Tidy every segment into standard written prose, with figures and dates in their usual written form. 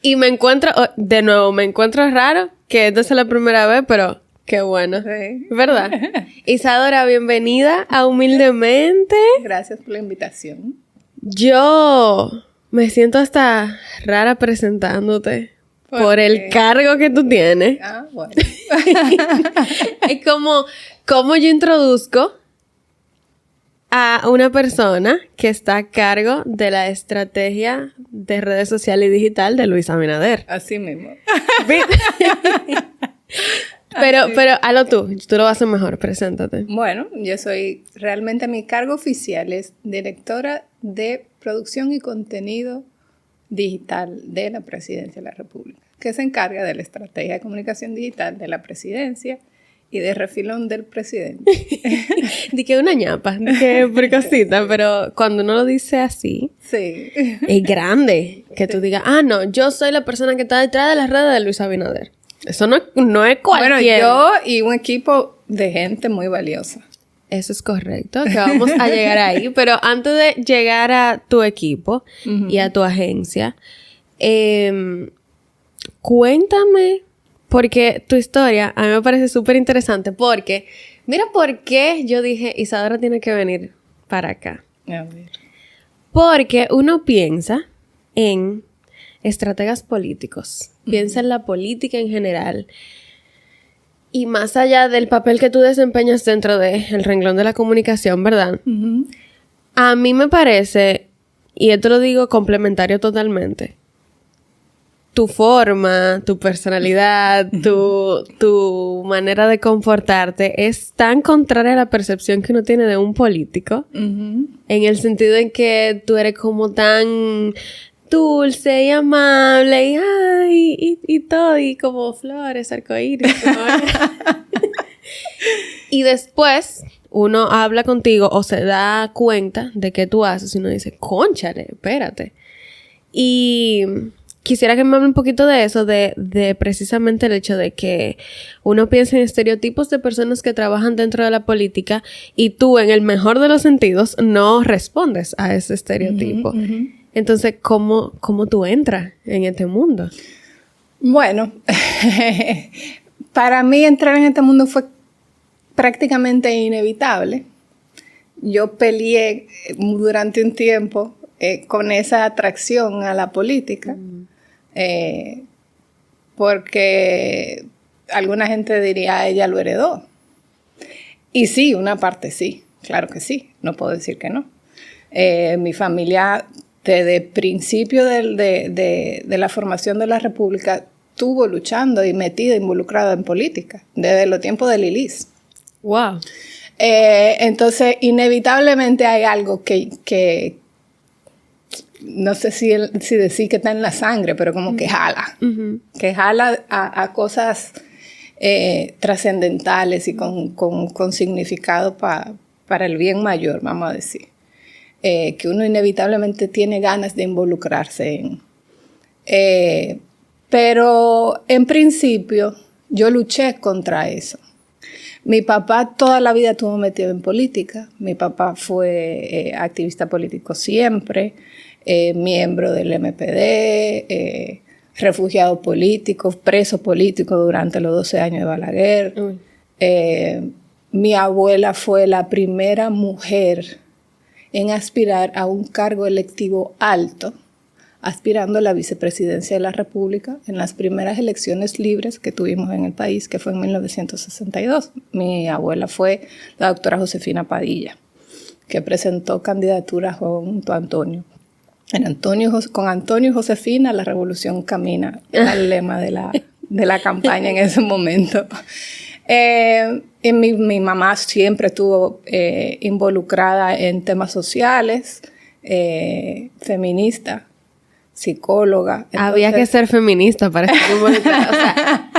Y me encuentro, de nuevo, me encuentro raro que esta es la primera vez, pero qué bueno. Sí. ¿Verdad? Isadora, bienvenida a Humildemente. Gracias por la invitación. Yo me siento hasta rara presentándote por el cargo que tú tienes. Ah, bueno. Es como yo introduzco a una persona que está a cargo de la estrategia de redes sociales y digital de Luis Abinader. Así mismo. Pero hazlo tú lo vas a hacer mejor, preséntate. Bueno, yo soy, realmente mi cargo oficial es directora de producción y contenido digital de la Presidencia de la República, que se encarga de la estrategia de comunicación digital de la Presidencia y de refilón del presidente. Di que una ñapa, di que precosita, pero cuando uno lo dice así, Sí. es grande que tú digas, no, yo soy la persona que está detrás de las redes de Luis Abinader. Eso no es cualquiera. Bueno, yo y un equipo de gente muy valiosa. Eso es correcto, que vamos a llegar ahí. Pero antes de llegar a tu equipo y a tu agencia, cuéntame, porque tu historia a mí me parece súper interesante, porque mira por qué yo dije, Isadora tiene que venir para acá. A ver. Porque uno piensa en estrategas políticos, piensa en la política en general. Y más allá del papel que tú desempeñas dentro del renglón de la comunicación, ¿verdad? Uh-huh. A mí me parece, y esto lo digo complementario totalmente, tu forma, tu personalidad, tu manera de comportarte es tan contraria a la percepción que uno tiene de un político, Uh-huh. en el sentido en que tú eres como tan dulce y amable y todo, y como flores, arcoíris. Y después uno habla contigo o se da cuenta de qué tú haces y uno dice, cónchale, espérate. Y quisiera que me hable un poquito de eso, de precisamente el hecho de que uno piensa en estereotipos de personas que trabajan dentro de la política y tú, en el mejor de los sentidos, no respondes a ese estereotipo. Uh-huh, uh-huh. Entonces, ¿cómo tú entras en este mundo? Bueno, para mí entrar en este mundo fue prácticamente inevitable. Yo peleé durante un tiempo con esa atracción a la política, porque alguna gente diría, ella lo heredó. Y sí, una parte sí, claro que sí, no puedo decir que no. Mi familia, desde el principio de la formación de la República, estuvo luchando y metida, involucrada en política, desde los tiempos de Lilis. ¡Wow! Entonces, inevitablemente hay algo que no sé si decir que está en la sangre, pero como que jala. Uh-huh. Que jala a cosas trascendentales y con significado para el bien mayor, vamos a decir. Que uno inevitablemente tiene ganas de involucrarse en. Pero en principio yo luché contra eso. Mi papá toda la vida estuvo metido en política. Mi papá fue activista político siempre, miembro del MPD, refugiado político, preso político durante los 12 años de Balaguer. Mi abuela fue la primera mujer en aspirar a un cargo electivo alto, aspirando a la vicepresidencia de la República en las primeras elecciones libres que tuvimos en el país, que fue en 1962. Mi abuela fue la doctora Josefina Padilla, que presentó candidatura junto a Antonio. Con Antonio y Josefina, la revolución camina, era el lema de la campaña en ese momento. Y mi mamá siempre estuvo involucrada en temas sociales, feminista, psicóloga. Entonces, había que ser feminista para estar involucrada. O sea,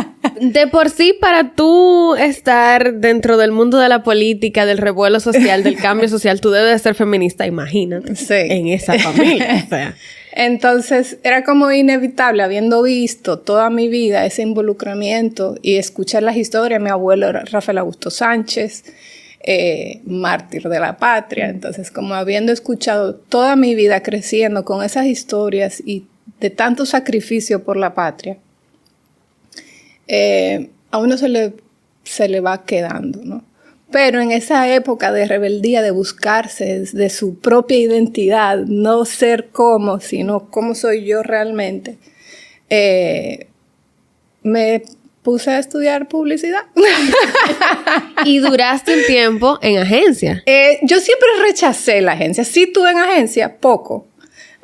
de por sí, para tú estar dentro del mundo de la política, del revuelo social, del cambio social, tú debes de ser feminista, imagínate. Sí. En esa familia. O sea. Entonces, era como inevitable, habiendo visto toda mi vida ese involucramiento y escuchar las historias. Mi abuelo era Rafael Augusto Sánchez, mártir de la patria. Entonces, como habiendo escuchado toda mi vida creciendo con esas historias y de tanto sacrificio por la patria, a uno se le va quedando, ¿no? Pero en esa época de rebeldía, de buscarse, de su propia identidad, no ser como, sino cómo soy yo realmente, me puse a estudiar publicidad. ¿Y duraste un tiempo en agencia? Yo siempre rechacé la agencia. Sí tuve en agencia, poco.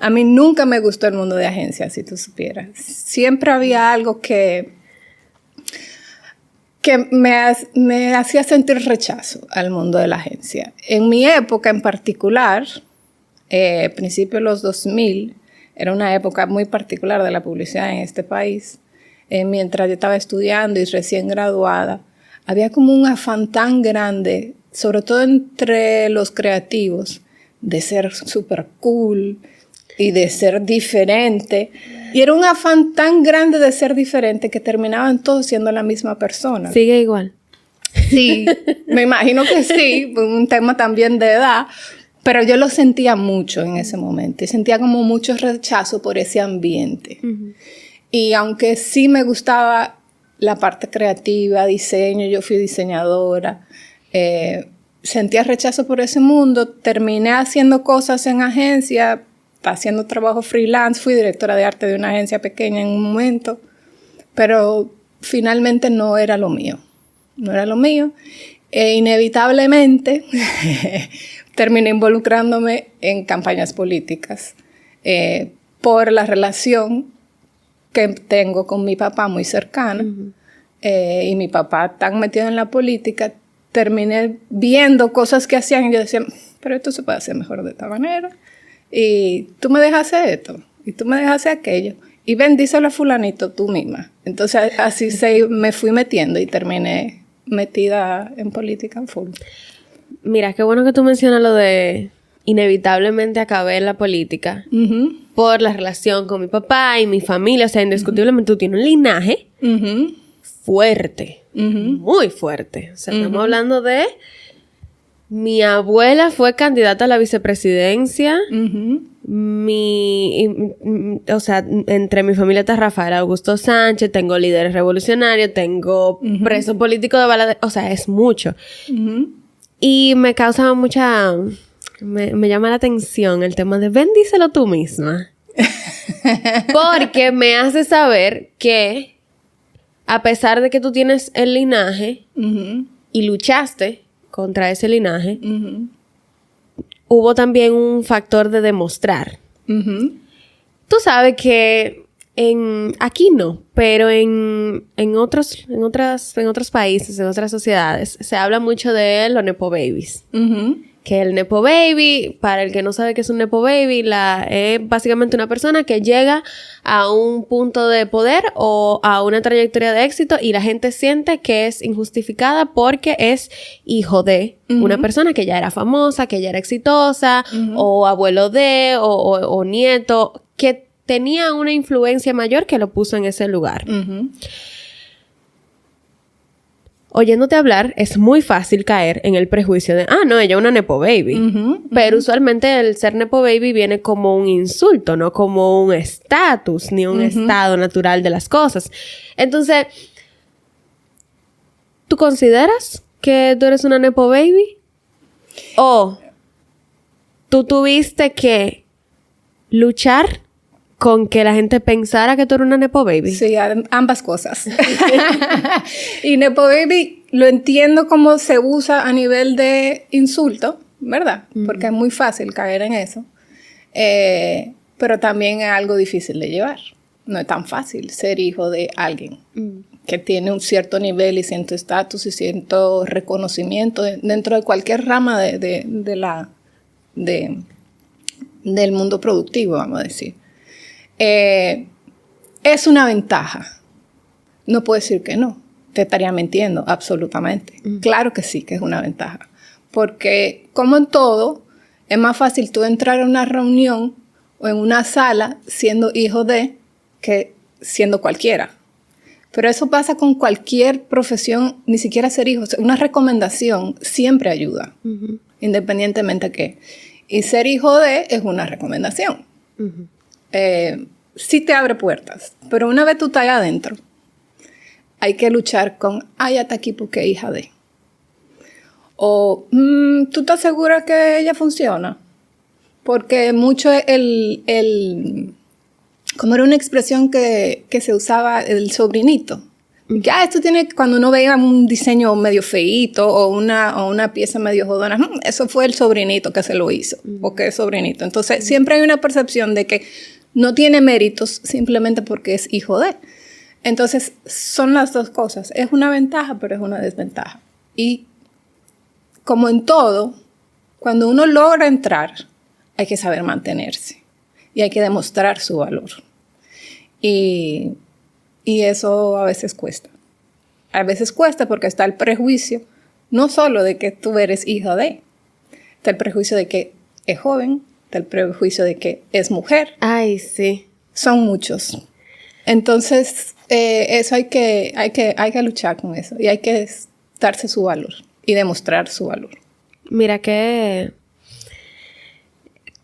A mí nunca me gustó el mundo de agencia, si tú supieras. Siempre había algo que me hacía sentir rechazo al mundo de la agencia. En mi época en particular, principios de los 2000, era una época muy particular de la publicidad en este país. Mientras yo estaba estudiando y recién graduada, había como un afán tan grande, sobre todo entre los creativos, de ser súper cool y de ser diferente. Y era un afán tan grande de ser diferente que terminaban todos siendo la misma persona. ¿Sigue igual? Sí, me imagino que sí, un tema también de edad, pero yo lo sentía mucho en ese momento y sentía como mucho rechazo por ese ambiente. Uh-huh. Y aunque sí me gustaba la parte creativa, diseño, yo fui diseñadora, sentía rechazo por ese mundo, terminé haciendo cosas en agencia, haciendo trabajo freelance, fui directora de arte de una agencia pequeña en un momento, pero finalmente no era lo mío. Inevitablemente terminé involucrándome en campañas políticas por la relación que tengo con mi papá muy cercana. Uh-huh. Y mi papá tan metido en la política, terminé viendo cosas que hacían y yo decía, pero esto se puede hacer mejor de esta manera. Y tú me dejas hacer esto, y tú me dejas hacer aquello. Y ven, díselo a fulanito tú misma. Entonces así me fui metiendo y terminé metida en política en full. Mira, qué bueno que tú mencionas lo de inevitablemente acabé en la política. Uh-huh. Por la relación con mi papá y mi familia. O sea, indiscutiblemente tú tienes un linaje uh-huh. fuerte. Uh-huh. Muy fuerte. O sea, uh-huh. estamos hablando de... Mi abuela fue candidata a la vicepresidencia. Uh-huh. O sea, entre mi familia está Rafael Augusto Sánchez, tengo líderes revolucionarios, tengo uh-huh. preso político de bala. O sea, es mucho. Uh-huh. Y me causa mucha... Me llama la atención el tema de ven, díselo tú misma. Porque me hace saber que a pesar de que tú tienes el linaje uh-huh. y luchaste contra ese linaje, uh-huh. hubo también un factor de demostrar. Uh-huh. Tú sabes que aquí no, pero en otros países, en otras sociedades, se habla mucho de los nepo babies. Uh-huh. Que el nepo baby, para el que no sabe qué es un nepo baby, es básicamente una persona que llega a un punto de poder o a una trayectoria de éxito y la gente siente que es injustificada porque es hijo de uh-huh. una persona que ya era famosa, que ya era exitosa, uh-huh. o abuelo de, o nieto, que tenía una influencia mayor que lo puso en ese lugar. Uh-huh. Oyéndote hablar, es muy fácil caer en el prejuicio de, no, ella es una nepo baby. Uh-huh, pero uh-huh. usualmente el ser nepo baby viene como un insulto, no como un estatus, ni un uh-huh. estado natural de las cosas. Entonces, ¿tú consideras que tú eres una nepo baby? ¿O tú tuviste que luchar con que la gente pensara que tú eres una nepo baby? Sí, ambas cosas. Y nepo baby lo entiendo como se usa a nivel de insulto, ¿verdad? Uh-huh. Porque es muy fácil caer en eso. Pero también es algo difícil de llevar. No es tan fácil ser hijo de alguien uh-huh. que tiene un cierto nivel y cierto estatus y cierto reconocimiento dentro de cualquier rama del mundo productivo, vamos a decir. Es una ventaja. No puedo decir que no. Te estaría mintiendo, absolutamente. Mm. Claro que sí, que es una ventaja. Porque, como en todo, es más fácil tú entrar a una reunión o en una sala siendo hijo de que siendo cualquiera. Pero eso pasa con cualquier profesión, ni siquiera ser hijo. Una recomendación siempre ayuda, uh-huh. independientemente de qué. Y ser hijo de es una recomendación. Uh-huh. sí te abre puertas, pero una vez tú estás ahí adentro, hay que luchar con, ella está aquí porque es hija de. O, ¿tú estás segura que ella funciona? Porque mucho como era una expresión que se usaba, el sobrinito. Que, esto tiene, cuando uno veía un diseño medio feíto o una pieza medio jodona, eso fue el sobrinito que se lo hizo, porque es sobrinito. Entonces, siempre hay una percepción de que no tiene méritos simplemente porque es hijo de. Entonces, son las dos cosas. Es una ventaja, pero es una desventaja. Y como en todo, cuando uno logra entrar, hay que saber mantenerse y hay que demostrar su valor. Y eso a veces cuesta. A veces cuesta porque está el prejuicio, no solo de que tú eres hija de, está el prejuicio de que es joven, está el prejuicio de que es mujer. Ay, sí. Son muchos. Entonces, eso hay que luchar con eso y hay que darse su valor y demostrar su valor. Mira que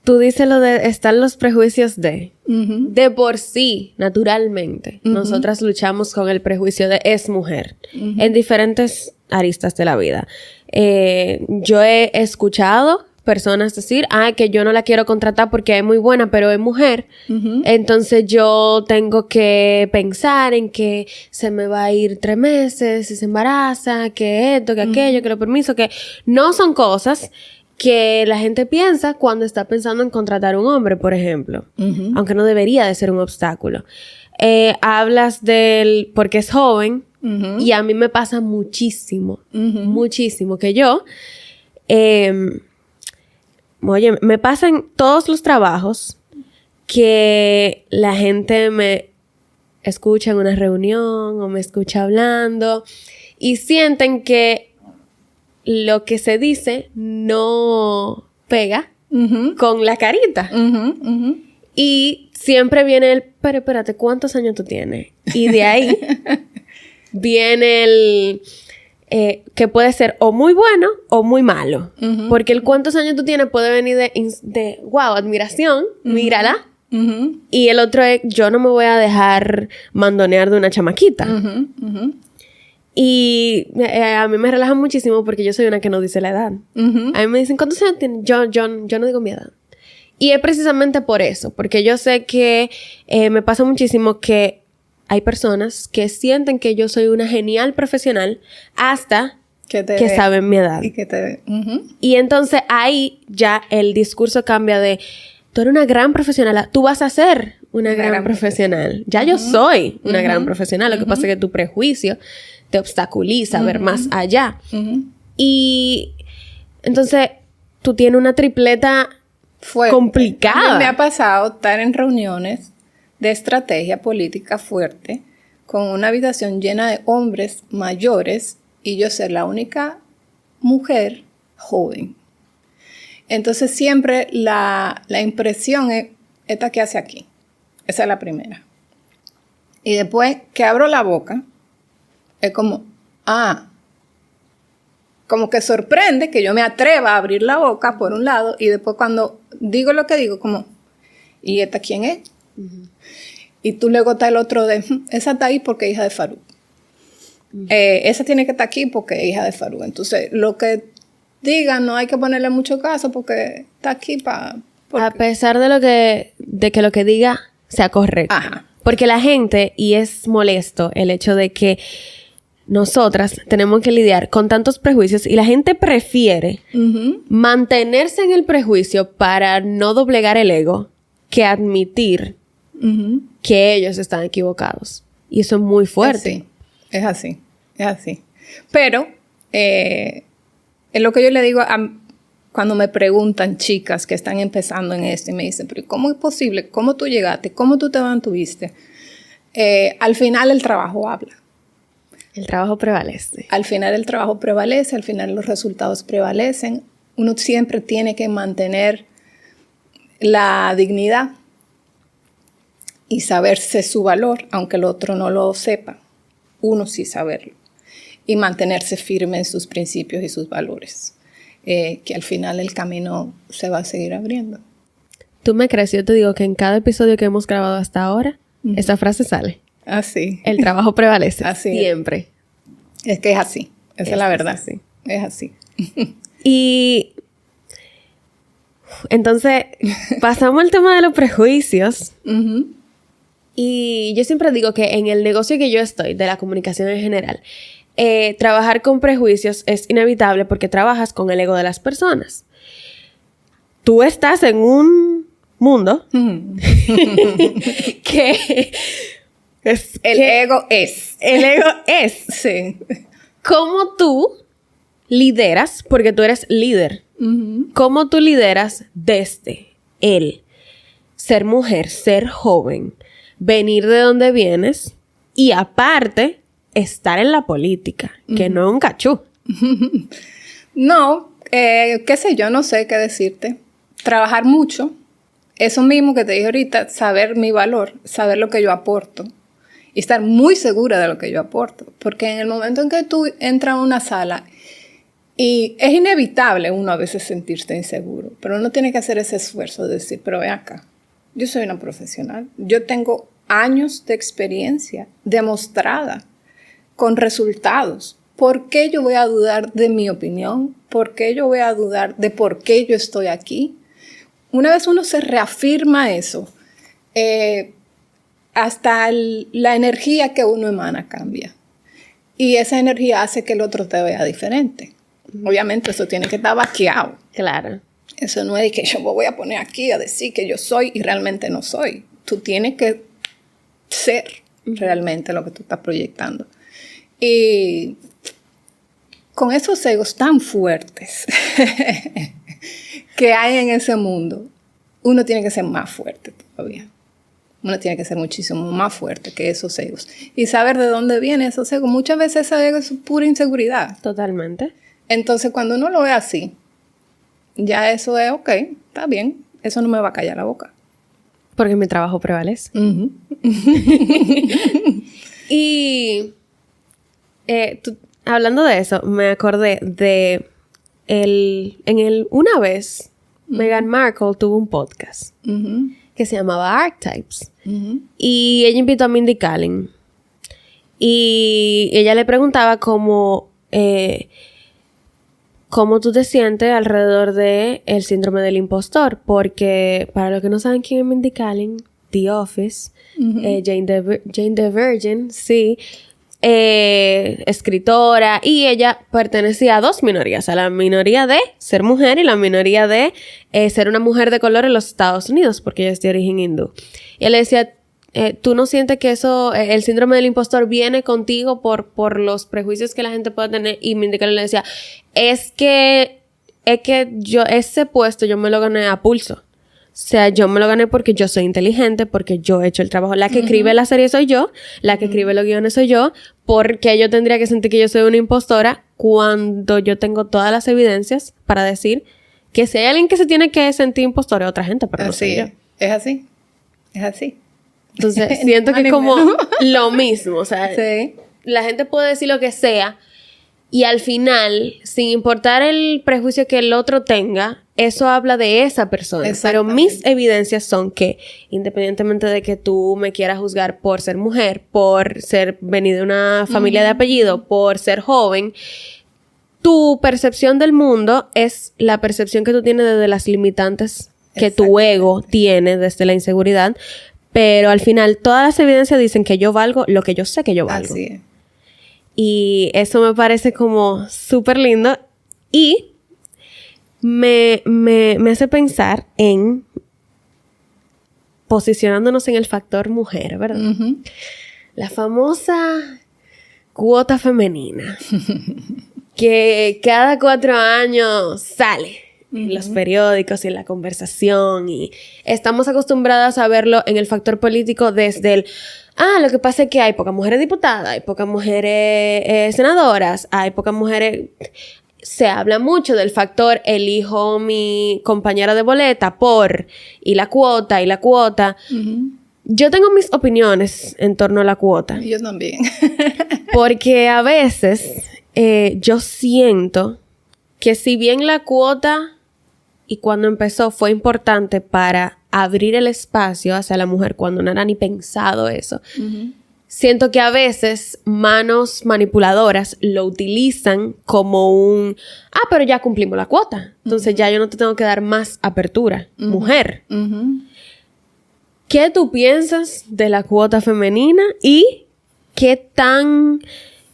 tú dices lo de están los prejuicios de. Uh-huh. De por sí, naturalmente, uh-huh, nosotras luchamos con el prejuicio de es mujer, uh-huh, en diferentes aristas de la vida. Yo he escuchado personas decir, que yo no la quiero contratar porque es muy buena, pero es mujer. Uh-huh. Entonces yo tengo que pensar en que se me va a ir 3 meses, si se embaraza, que esto, que aquello, que los permisos, que no son cosas que la gente piensa cuando está pensando en contratar a un hombre, por ejemplo. Uh-huh. Aunque no debería de ser un obstáculo. Hablas del porque es joven, uh-huh, y a mí me pasa muchísimo, uh-huh, muchísimo, que yo... Oye, me pasa en todos los trabajos que la gente me escucha en una reunión o me escucha hablando y sienten que lo que se dice no pega, uh-huh, con la carita. Uh-huh, uh-huh. Y siempre viene el, pero espérate, ¿cuántos años tú tienes? Y de ahí viene el... que puede ser o muy bueno o muy malo. Uh-huh. Porque el cuántos años tú tienes puede venir de wow, admiración, uh-huh, mírala. Uh-huh. Y el otro es, yo no me voy a dejar mandonear de una chamaquita. Uh-huh. Uh-huh. Y a mí me relaja muchísimo porque yo soy una que no dice la edad. Uh-huh. A mí me dicen, ¿cuántos años tienes? Yo no digo mi edad. Y es precisamente por eso. Porque yo sé que me pasa muchísimo que hay personas que sienten que yo soy una genial profesional hasta que saben mi edad. Uh-huh. Y entonces ahí ya el discurso cambia de tú eres una gran profesional, tú vas a ser una gran profesional. Ya, uh-huh, yo soy una, uh-huh, gran profesional. Lo, uh-huh, que pasa es que tu prejuicio te obstaculiza, uh-huh, a ver más allá. Uh-huh. Y entonces tú tienes una tripleta complicada. A mí me ha pasado estar en reuniones de estrategia política fuerte, con una habitación llena de hombres mayores y yo ser la única mujer joven. Entonces siempre la impresión es, ¿esta qué hace aquí? Esa es la primera. Y después que abro la boca, es como, como que sorprende que yo me atreva a abrir la boca por un lado y después cuando digo lo que digo, como, ¿y esta quién es? Uh-huh. Y tú luego está el otro de, esa está ahí porque es hija de Faruk. Uh-huh. Esa tiene que estar aquí porque es hija de Faruk. Entonces, lo que digan no hay que ponerle mucho caso porque está aquí para... A pesar de que lo que diga sea correcto. Ajá. Porque la gente, y es molesto el hecho de que nosotras tenemos que lidiar con tantos prejuicios y la gente prefiere, uh-huh, mantenerse en el prejuicio para no doblegar el ego que admitir, uh-huh, que ellos están equivocados. Y eso es muy fuerte. Es así. Pero, es lo que yo le digo cuando me preguntan chicas que están empezando en esto y me dicen, pero ¿cómo es posible? ¿Cómo tú llegaste? ¿Cómo tú te mantuviste? Al final el trabajo habla. El trabajo prevalece. Al final el trabajo prevalece, al final los resultados prevalecen. Uno siempre tiene que mantener la dignidad y saberse su valor, aunque el otro no lo sepa. Uno sí saberlo. Y mantenerse firme en sus principios y sus valores. Que al final el camino se va a seguir abriendo. Tú me crees, yo te digo que en cada episodio que hemos grabado hasta ahora, esa frase sale. Así. El trabajo prevalece. Así siempre. Es que es así. Esa es la verdad. Así. Es así. Y entonces, pasamos al tema de los prejuicios. Ujú. Y yo siempre digo que en el negocio que yo estoy, de la comunicación en general, trabajar con prejuicios es inevitable porque trabajas con el ego de las personas. Tú estás en un mundo que es... El ego es. El ego es. Sí. ¿Cómo tú lideras? Porque tú eres líder. Ujú. ¿Cómo tú lideras desde el ser mujer, ser joven, venir de donde vienes y aparte estar en la política, que no es un cachú? No, qué sé yo, no sé qué decirte. Trabajar mucho. Eso mismo que te dije ahorita, saber mi valor, saber lo que yo aporto y estar muy segura de lo que yo aporto. Porque en el momento en que tú entras a una sala y es inevitable uno a veces sentirse inseguro, pero uno tiene que hacer ese esfuerzo de decir, pero ven acá, yo soy una profesional, yo tengo años de experiencia demostrada con resultados. ¿Por qué yo voy a dudar de mi opinión? ¿Por qué yo voy a dudar de por qué yo estoy aquí? Una vez uno se reafirma eso, hasta la energía que uno emana cambia. Y esa energía hace que el otro te vea diferente. Obviamente eso tiene que estar vaqueado. Claro. Eso no es que yo me voy a poner aquí a decir que yo soy y realmente no soy. Tú tienes que ser realmente lo que tú estás proyectando. Y con esos egos tan fuertes que hay en ese mundo, uno tiene que ser más fuerte todavía. Uno tiene que ser muchísimo más fuerte que esos egos. Y saber de dónde vienen esos egos. Muchas veces ese ego es pura inseguridad. Totalmente. Entonces, cuando uno lo ve así, ya eso es, ok, está bien. Eso no me va a callar la boca. Porque mi trabajo prevalece. Uh-huh. Y hablando de eso, me acordé de una vez Meghan Markle tuvo un podcast que se llamaba Archetypes. Y ella invitó a Mindy Kaling. Y ella le preguntaba cómo tú te sientes alrededor de el síndrome del impostor. Porque, para los que no saben quién es Mindy Kaling, The Office, Jane the Virgin, sí, escritora, y ella pertenecía a dos minorías, a la minoría de ser mujer y la minoría de ser una mujer de color en los Estados Unidos, porque ella es de origen hindú. Y él le decía, ¿tú no sientes que eso, el síndrome del impostor viene contigo por los prejuicios que la gente puede tener? Y Mindy Kaling le decía, es que yo, ese puesto yo me lo gané a pulso. O sea, yo me lo gané porque yo soy inteligente, porque yo he hecho el trabajo. La que escribe la serie soy yo, la que escribe los guiones soy yo. Porque yo tendría que sentir que yo soy una impostora cuando yo tengo todas las evidencias para decir que si hay alguien que se tiene que sentir impostora es otra gente, pero no soy yo. Es así. Es así. Entonces, siento que es como lo mismo. O sea, sí. La gente puede decir lo que sea y al final, sin importar el prejuicio que el otro tenga, eso habla de esa persona. Pero mis evidencias son que, independientemente de que tú me quieras juzgar por ser mujer, por ser venida de una familia de apellido, por ser joven, tu percepción del mundo es la percepción que tú tienes desde las limitantes que tu ego tiene, desde la inseguridad. Pero al final, todas las evidencias dicen que yo valgo lo que yo sé que yo valgo. Así es. Y eso me parece como súper lindo. Y me hace pensar en posicionándonos en el factor mujer, ¿verdad? La famosa cuota femenina que cada 4 años sale en los periódicos y en la conversación, y estamos acostumbradas a verlo en el factor político desde lo que pasa es que hay pocas mujeres diputadas, hay pocas mujeres senadoras, hay pocas mujeres... Se habla mucho del factor elijo mi compañera de boleta y la cuota. Yo tengo mis opiniones en torno a la cuota. Yo también. Porque a veces yo siento que si bien la cuota y cuando empezó fue importante para abrir el espacio hacia la mujer cuando no era ni pensado eso. Siento que a veces manos manipuladoras lo utilizan como pero ya cumplimos la cuota. Entonces ya yo no te tengo que dar más apertura. Mujer. ¿Qué tú piensas de la cuota femenina y qué tan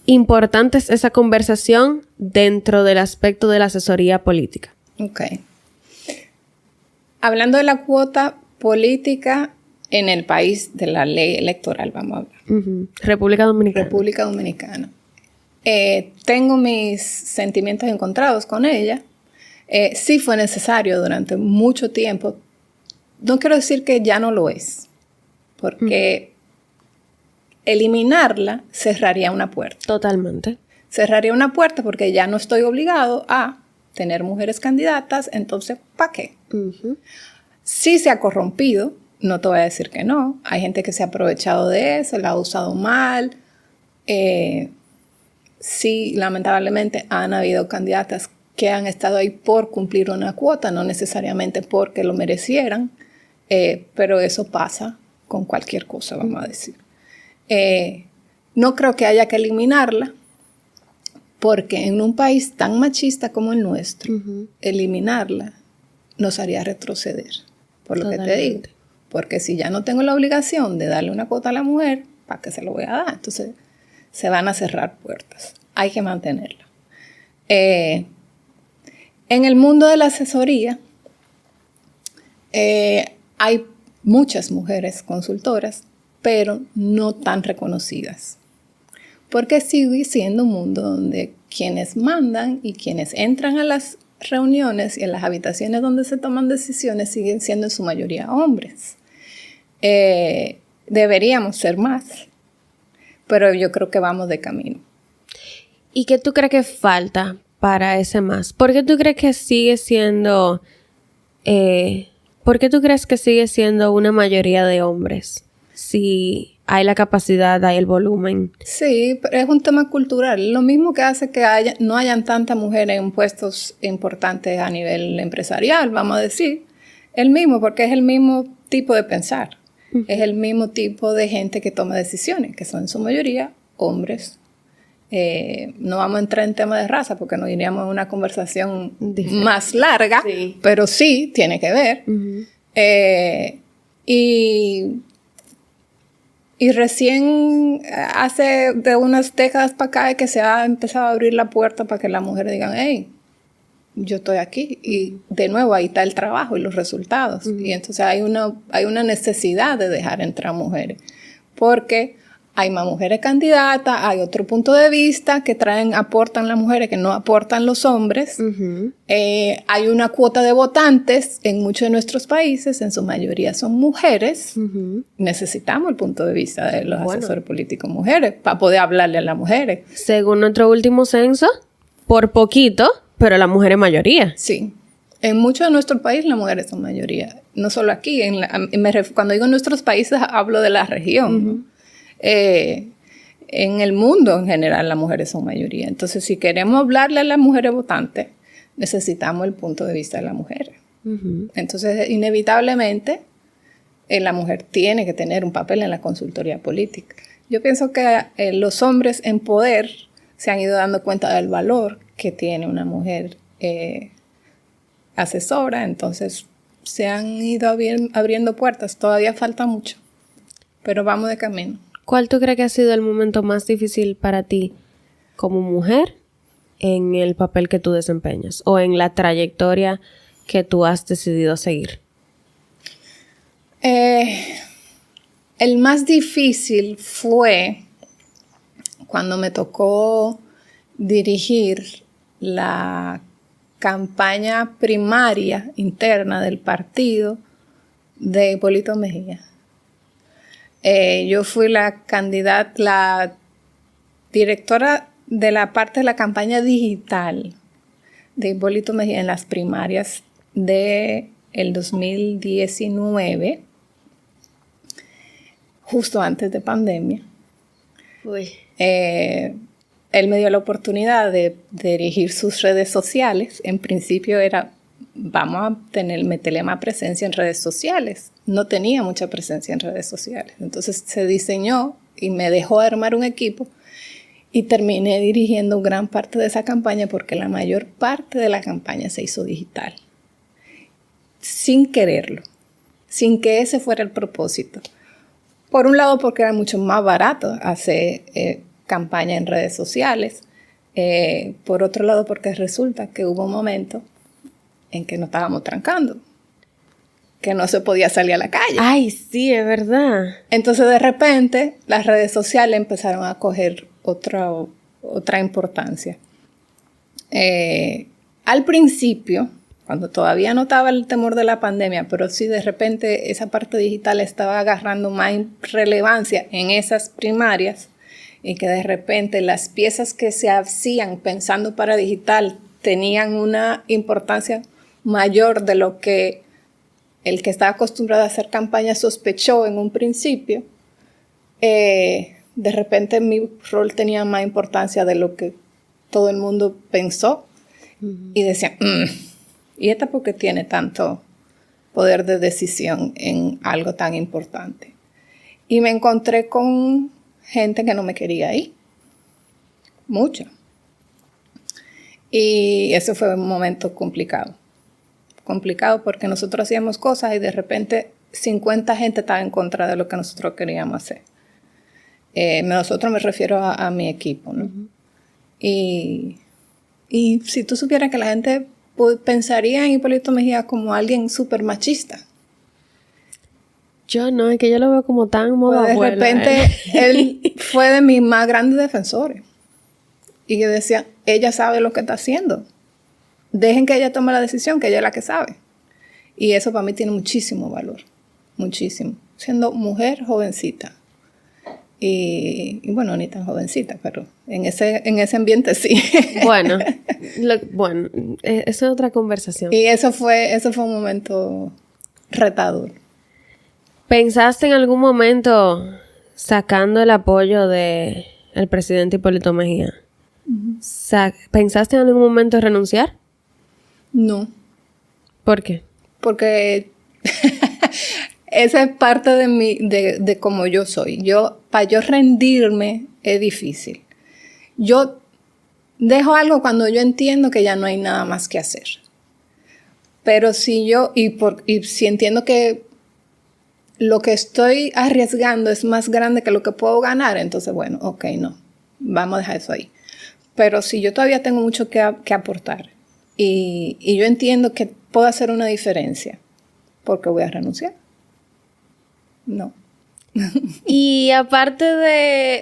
importante es esa conversación dentro del aspecto de la asesoría política? Ok. Hablando de la cuota política en el país de la ley electoral, vamos a hablar. República Dominicana. República Dominicana. Tengo mis sentimientos encontrados con ella. Sí fue necesario durante mucho tiempo. No quiero decir que ya no lo es, porque eliminarla cerraría una puerta. Totalmente. Cerraría una puerta porque ya no estoy obligado a tener mujeres candidatas, entonces, ¿para qué? Sí se ha corrompido, no te voy a decir que no. Hay gente que se ha aprovechado de eso, la ha usado mal. Sí, lamentablemente han habido candidatas que han estado ahí por cumplir una cuota, no necesariamente porque lo merecieran, pero eso pasa con cualquier cosa, vamos a decir. No creo que haya que eliminarla, porque en un país tan machista como el nuestro, eliminarla nos haría retroceder, por lo que te digo. Porque si ya no tengo la obligación de darle una cuota a la mujer, ¿para qué se lo voy a dar? Entonces se van a cerrar puertas. Hay que mantenerla. En el mundo de la asesoría hay muchas mujeres consultoras, pero no tan reconocidas. Porque sigue siendo un mundo donde quienes mandan y quienes entran a las reuniones y en las habitaciones donde se toman decisiones siguen siendo en su mayoría hombres. Deberíamos ser más, pero yo creo que vamos de camino. ¿Y qué tú crees que falta para ese más? ¿Por qué tú crees que sigue siendo... ¿por qué tú crees que sigue siendo una mayoría de hombres? Si hay la capacidad, hay el volumen. Sí, pero es un tema cultural. Lo mismo que hace que no hayan tantas mujeres en puestos importantes a nivel empresarial, vamos a decir. El mismo, porque es el mismo tipo de pensar. Es el mismo tipo de gente que toma decisiones, que son en su mayoría hombres. No vamos a entrar en tema de raza porque nos iríamos a una conversación más larga, pero sí tiene que ver. Y recién hace de unas décadas para acá es que se ha empezado a abrir la puerta para que las mujeres digan, hey, yo estoy aquí. Y de nuevo ahí está el trabajo y los resultados. Y entonces hay una necesidad de dejar entrar mujeres. Porque hay más mujeres candidatas, hay otro punto de vista que aportan las mujeres que no aportan los hombres. Hay una cuota de votantes en muchos de nuestros países, en su mayoría son mujeres. Necesitamos el punto de vista de los asesores políticos mujeres para poder hablarle a las mujeres. Según nuestro último censo, por poquito, pero la mujer es mayoría. Sí. En muchos de nuestros países las mujeres son mayoría. No solo aquí. Cuando digo nuestros países hablo de la región, ¿no? En el mundo en general las mujeres son mayoría. Entonces, si queremos hablarle a las mujeres votantes, necesitamos el punto de vista de las mujeres. Entonces, inevitablemente, la mujer tiene que tener un papel en la consultoría política. Yo pienso que los hombres en poder se han ido dando cuenta del valor que tiene una mujer asesora, entonces se han ido abriendo puertas. Todavía falta mucho, pero vamos de camino. ¿Cuál tú crees que ha sido el momento más difícil para ti como mujer en el papel que tú desempeñas o en la trayectoria que tú has decidido seguir? El más difícil fue cuando me tocó dirigir la campaña primaria interna del partido de Hipólito Mejía. Yo fui la directora de la parte de la campaña digital de Hipólito Mejía en las primarias del 2019, justo antes de pandemia. Él me dio la oportunidad de dirigir sus redes sociales. En principio era, vamos a meterle más presencia en redes sociales. no tenía mucha presencia en redes sociales. Entonces se diseñó y me dejó armar un equipo y terminé dirigiendo gran parte de esa campaña porque la mayor parte de la campaña se hizo digital. Sin quererlo, sin que ese fuera el propósito. Por un lado porque era mucho más barato hacer campaña en redes sociales. Por otro lado porque resulta que hubo un momento en que nos estábamos trancando, que no se podía salir a la calle. Ay, sí, es verdad. Entonces de repente las redes sociales empezaron a coger otra importancia. Al principio, cuando todavía no estaba el temor de la pandemia, pero sí de repente esa parte digital estaba agarrando más relevancia en esas primarias y que de repente las piezas que se hacían pensando para digital tenían una importancia mayor de lo que el que estaba acostumbrado a hacer campaña sospechó en un principio. De repente mi rol tenía más importancia de lo que todo el mundo pensó. Y decía, ¿y esta por qué tiene tanto poder de decisión en algo tan importante? Y me encontré con gente que no me quería ahí. Mucha. Y ese fue un momento complicado. Complicado porque nosotros hacíamos cosas y de repente 50 gente estaba en contra de lo que nosotros queríamos hacer. Nosotros me refiero a mi equipo, ¿no? Y si tú supieras que la gente pensaría en Hipólito Mejía como alguien súper machista. Yo no, es que yo lo veo como tan moda De abuela, repente él fue de mis más grandes defensores. Y yo decía, ella sabe lo que está haciendo. Dejen que ella tome la decisión, que ella es la que sabe. Y eso para mí tiene muchísimo valor. Muchísimo. Siendo mujer jovencita. Y bueno, ni tan jovencita, pero en ese ambiente sí. Bueno, esa es otra conversación. Y eso fue un momento retador. ¿Pensaste en algún momento, sacando el apoyo del presidente Hipólito Mejía, ¿pensaste en algún momento renunciar? No. ¿Por qué? Porque esa es parte de cómo yo soy. Para yo rendirme es difícil. Yo dejo algo cuando yo entiendo que ya no hay nada más que hacer. Pero si si entiendo que lo que estoy arriesgando es más grande que lo que puedo ganar, entonces bueno, ok, no, vamos a dejar eso ahí. Pero si yo todavía tengo mucho que aportar y yo entiendo que puedo hacer una diferencia, ¿por qué voy a renunciar? No. Y aparte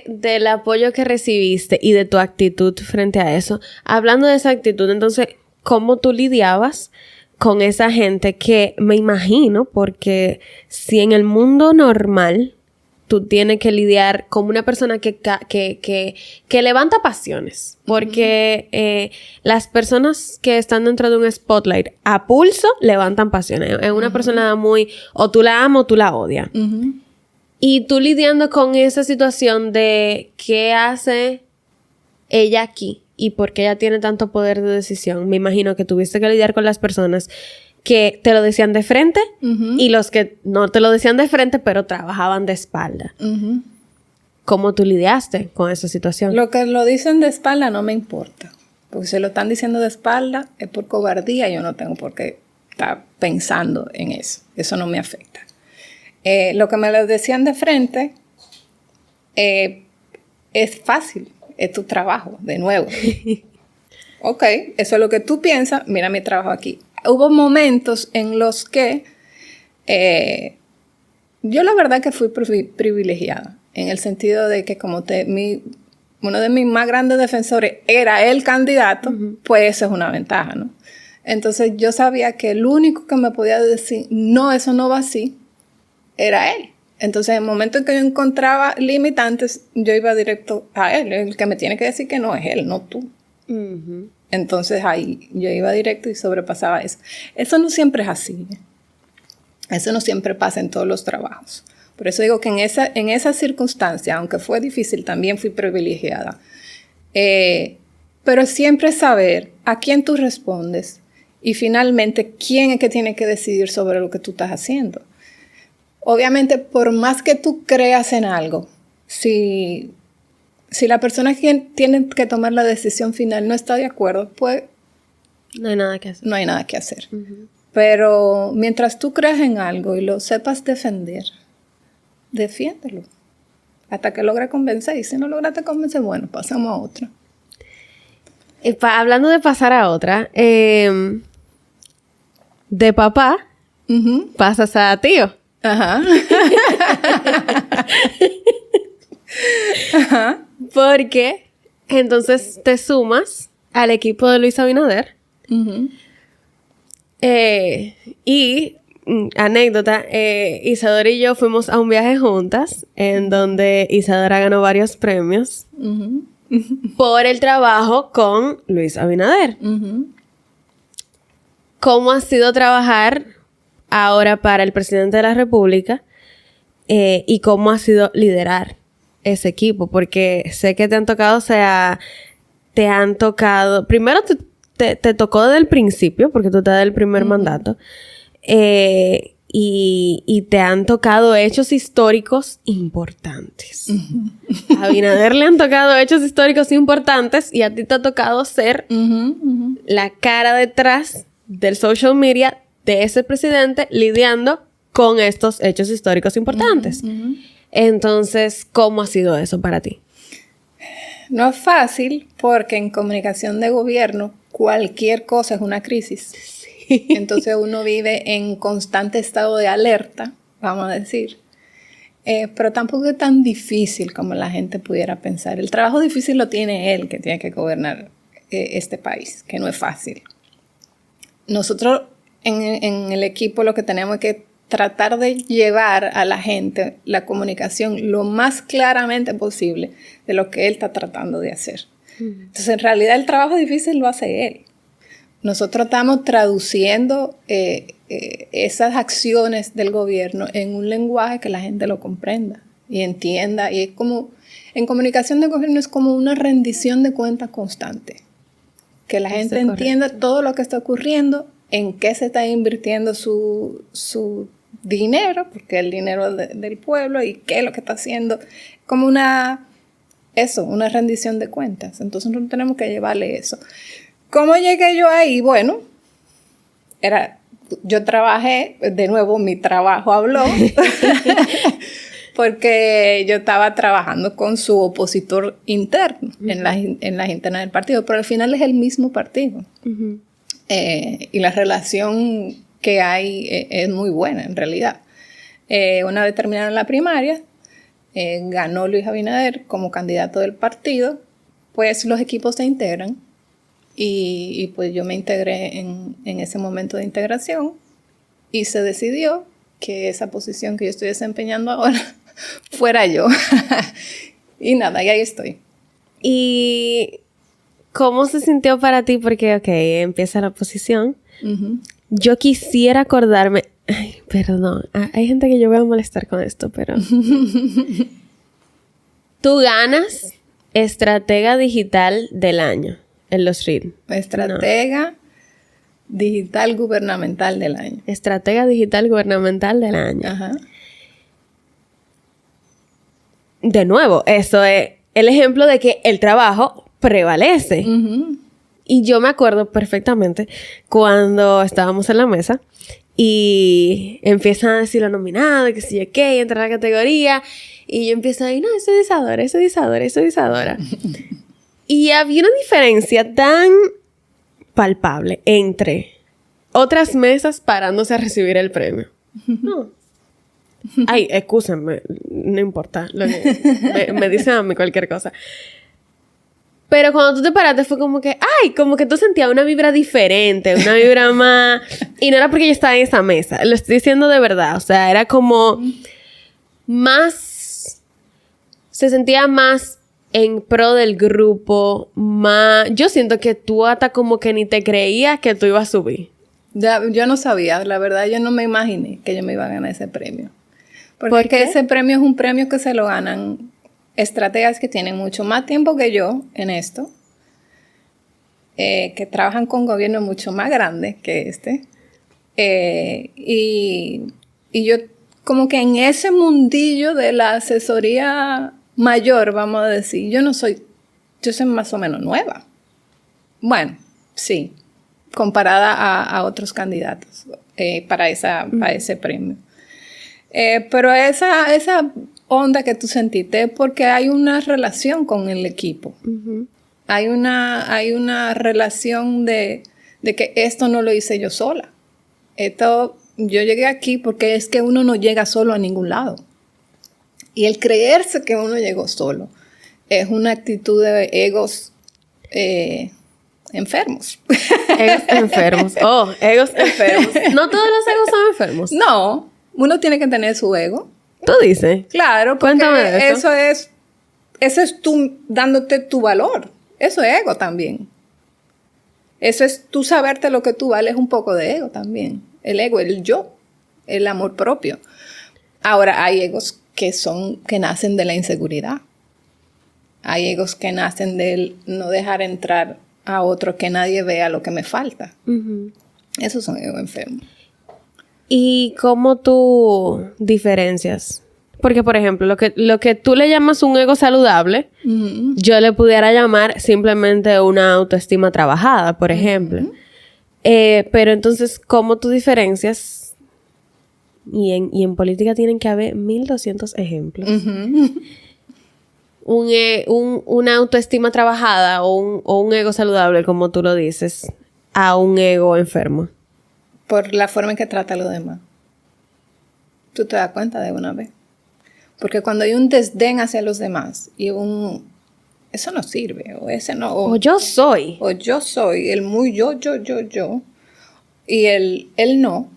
del apoyo que recibiste y de tu actitud frente a eso, hablando de esa actitud, entonces, ¿cómo tú lidiabas con esa gente que me imagino? Porque si en el mundo normal tú tienes que lidiar con una persona que levanta pasiones, porque las personas que están dentro de un spotlight a pulso levantan pasiones. Es una persona muy, o tú la amas o tú la odias. Y tú lidiando con esa situación de qué hace ella aquí y por qué ella tiene tanto poder de decisión. Me imagino que tuviste que lidiar con las personas que te lo decían de frente y los que no te lo decían de frente, pero trabajaban de espalda. ¿Cómo tú lidiaste con esa situación? Lo que lo dicen de espalda no me importa. Porque si lo están diciendo de espalda es por cobardía. Yo no tengo por qué estar pensando en eso. Eso no me afecta. Lo que me lo decían de frente es fácil. Es tu trabajo, de nuevo. Ok, eso es lo que tú piensas. Mira mi trabajo aquí. Hubo momentos en los que yo la verdad que fui privilegiada. En el sentido de que como uno de mis más grandes defensores era el candidato, pues eso es una ventaja, ¿no? Entonces yo sabía que el único que me podía decir, no, eso no va así, era él. Entonces en el momento en que yo encontraba limitantes, yo iba directo a él. El que me tiene que decir que no es él, no tú. Entonces ahí yo iba directo y sobrepasaba eso. Eso no siempre es así. Eso no siempre pasa en todos los trabajos. Por eso digo que en esa circunstancia, aunque fue difícil, también fui privilegiada. Pero siempre saber a quién tú respondes y finalmente quién es que tiene que decidir sobre lo que tú estás haciendo. obviamente, por más que tú creas en algo, si la persona que tiene que tomar la decisión final no está de acuerdo, pues no hay nada que hacer. No hay nada que hacer. Pero mientras tú creas en algo y lo sepas defender, defiéndelo. Hasta que logre convencer. Y si no lograste convencer, bueno, pasamos a otro. Hablando de pasar a otra, de papá pasas a tío. Ajá. Ajá. Porque entonces te sumas al equipo de Luis Abinader. Y anécdota, Isadora y yo fuimos a un viaje juntas en donde Isadora ganó varios premios por el trabajo con Luis Abinader. ¿Cómo ha sido trabajar ahora para el presidente de la República y cómo ha sido liderar ese equipo? Porque sé que te han tocado, primero te tocó desde el principio, porque tú estás del primer mandato, y te han tocado hechos históricos importantes. A Abinader le han tocado hechos históricos importantes y a ti te ha tocado ser la cara detrás del social media de ese presidente lidiando con estos hechos históricos importantes. Entonces, ¿cómo ha sido eso para ti? No es fácil porque en comunicación de gobierno cualquier cosa es una crisis. Sí. Entonces uno vive en constante estado de alerta, vamos a decir. Pero tampoco es tan difícil como la gente pudiera pensar. El trabajo difícil lo tiene él, que tiene que gobernar este país, que no es fácil. Nosotros en el equipo lo que tenemos es que tratar de llevar a la gente la comunicación lo más claramente posible de lo que él está tratando de hacer. Entonces, en realidad, el trabajo difícil lo hace él. Nosotros estamos traduciendo esas acciones del gobierno en un lenguaje que la gente lo comprenda y entienda. Y es como, en comunicación de gobierno es como una rendición de cuentas constante. Que la gente entienda todo lo que está ocurriendo, en qué se está invirtiendo su dinero, porque es el dinero del pueblo, y qué es lo que está haciendo, como una rendición de cuentas. Entonces nosotros tenemos que llevarle eso. ¿Cómo llegué yo ahí? Bueno, yo trabajé, de nuevo mi trabajo habló, porque yo estaba trabajando con su opositor interno, en las internas del partido, pero al final es el mismo partido. Y la relación que hay es muy buena en realidad. Una vez terminaron la primaria, ganó Luis Abinader como candidato del partido, pues los equipos se integran y pues yo me integré en ese momento de integración y se decidió que esa posición que yo estoy desempeñando ahora fuera yo. Y nada, y ahí estoy. ¿Y cómo se sintió para ti? Porque, empieza la oposición. Yo quisiera acordarme... Ay, perdón. Hay gente que yo voy a molestar con esto, pero... Tú ganas Estratega Digital del Año en los REIT. Estratega Digital Gubernamental del Año. Estratega Digital Gubernamental del Año. Ajá. De nuevo, eso es el ejemplo de que el trabajo prevalece. Y yo me acuerdo perfectamente cuando estábamos en la mesa y empiezan a decir lo nominado, que si yo qué, entra la categoría, y yo empiezo a decir, no, eso es Isadora. Y había una diferencia tan palpable entre otras mesas parándose a recibir el premio. No. Ay, excúsenme, no importa. Me dicen a mí cualquier cosa. Pero cuando tú te paraste fue como que... ¡Ay! Como que tú sentías una vibra diferente. Una vibra más... Y no era porque yo estaba en esa mesa. Lo estoy diciendo de verdad. O sea, era como... Más... Se sentía más en pro del grupo. Más... Yo siento que tú hasta como que ni te creías que tú ibas a subir. Ya, yo no sabía. La verdad, yo no me imaginé que yo me iba a ganar ese premio. Porque ese premio es un premio que se lo ganan... estrategas que tienen mucho más tiempo que yo en esto, que trabajan con gobiernos mucho más grandes que este, y yo como que en ese mundillo de la asesoría mayor, vamos a decir, yo soy más o menos nueva. Bueno, sí, comparada a otros candidatos para ese premio. Pero esa onda que tú sentiste es porque hay una relación con el equipo. Uh-huh. Hay una relación de que esto no lo hice yo sola. Yo llegué aquí porque es que uno no llega solo a ningún lado. Y el creerse que uno llegó solo es una actitud de egos enfermos. Egos enfermos. Oh, egos enfermos. No todos los egos son enfermos. No, uno tiene que tener su ego. ¿Tú dices? Claro, porque cuéntame de eso. Eso es tú dándote tu valor. Eso es ego también. Eso es tú saberte lo que tú vales, un poco de ego también. El ego, el yo, el amor propio. Ahora, hay egos que nacen de la inseguridad. Hay egos que nacen del no dejar entrar a otro, que nadie vea lo que me falta. Uh-huh. Esos son egos enfermos. ¿Y cómo tú diferencias? Porque, por ejemplo, lo que tú le llamas un ego saludable, uh-huh, yo le pudiera llamar simplemente una autoestima trabajada, por ejemplo. Uh-huh. Pero entonces, ¿cómo tú diferencias? Y en política tienen que haber 1200 ejemplos. Uh-huh. Una autoestima trabajada o un ego saludable, como tú lo dices, a un ego enfermo. Por la forma en que trata a los demás. Tú te das cuenta de una vez. Porque cuando hay un desdén hacia los demás y eso no sirve, o ese no. O yo soy. O yo soy, el muy yo. Y el no,